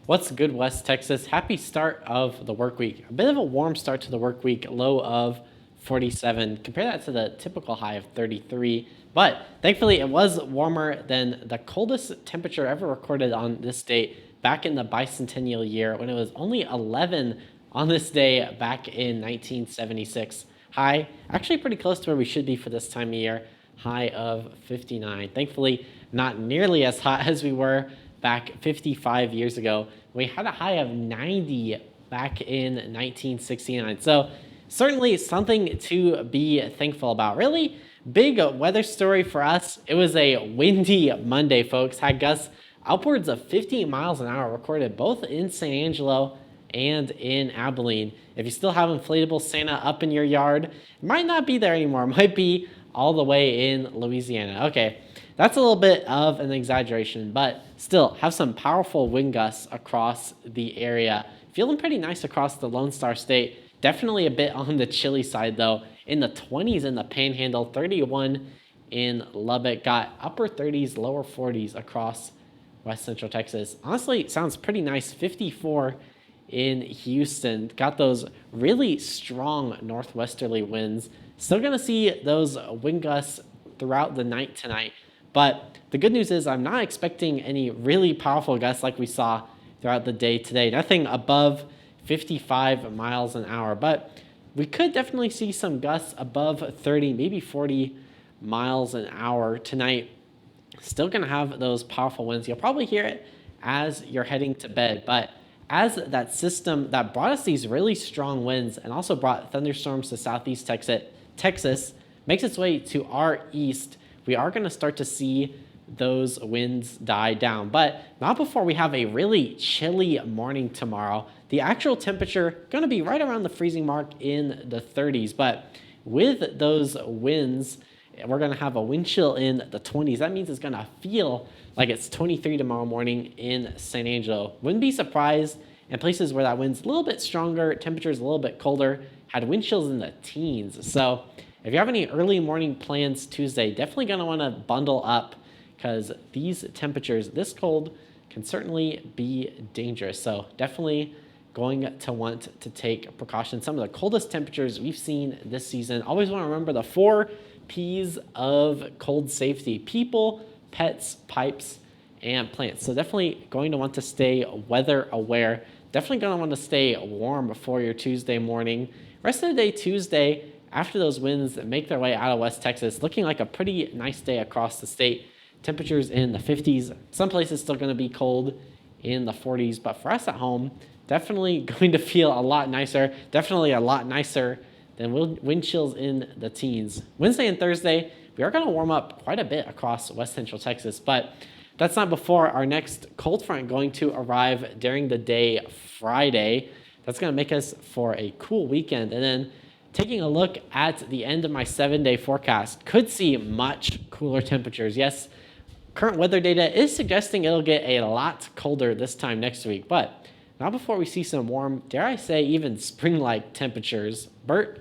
What's good, West Texas? Happy start of the work week. A bit of a warm start to the work week, low of 47. Compare that to the typical high of 33. But thankfully, it was warmer than the coldest temperature ever recorded on this date back in the bicentennial year when it was only 11 on this day back in 1976. High, actually pretty close to where we should be for this time of year, high of 59. Thankfully, not nearly as hot as we were back 55 years ago. We had a high of 90 back in 1969. So certainly something to be thankful about. Really big weather story for us. It was a windy Monday, folks. Had gusts upwards of 50 miles an hour recorded both in San Angelo and in Abilene. If you still have inflatable Santa up in your yard, it might not be there anymore. It might be all the way in Louisiana. Okay, that's a little bit of an exaggeration, but still have some powerful wind gusts across the area. Feeling pretty nice across the Lone Star State. Definitely a bit on the chilly side though. In the 20s in the Panhandle, 31 in Lubbock. Got upper 30s, lower 40s across West Central Texas. Honestly, it sounds pretty nice. 54 in Houston. Got those really strong northwesterly winds. Still gonna see those wind gusts throughout the night tonight. But the good news is I'm not expecting any really powerful gusts like we saw throughout the day today. Nothing above 55 miles an hour, but we could definitely see some gusts above 30, maybe 40 miles an hour tonight. Still gonna have those powerful winds. You'll probably hear it as you're heading to bed, but as that system that brought us these really strong winds and also brought thunderstorms to southeast Texas makes its way to our east, we are going to start to see those winds die down, but not before we have a really chilly morning tomorrow. The actual temperature going to be right around the freezing mark in the 30s, but with those winds, we're going to have a wind chill in the 20s. That means it's going to feel like it's 23 tomorrow morning in San Angelo. Wouldn't be surprised in places where that wind's a little bit stronger, temperatures a little bit colder, had wind chills in the teens. So if you have any early morning plans Tuesday, definitely going to want to bundle up because these temperatures this cold can certainly be dangerous. So definitely going to want to take precautions. Some of the coldest temperatures we've seen this season. Always want to remember the 4 P's of cold safety: people, pets, pipes, and plants. So definitely going to want to stay weather aware. Definitely going to want to stay warm for your Tuesday morning. Rest of the day Tuesday, after those winds make their way out of West Texas, looking like a pretty nice day across the state. Temperatures in the 50s. Some places still going to be cold in the 40s, but for us at home, definitely going to feel a lot nicer. Definitely a lot nicer than wind chills in the teens. Wednesday and Thursday, we are going to warm up quite a bit across West Central Texas, but that's not before our next cold front going to arrive during the day Friday. That's going to make us for a cool weekend. And then taking a look at the end of my 7-day forecast, could see much cooler temperatures. Yes, current weather data is suggesting it'll get a lot colder this time next week, but not before we see some warm, dare I say, even spring-like temperatures. Bert?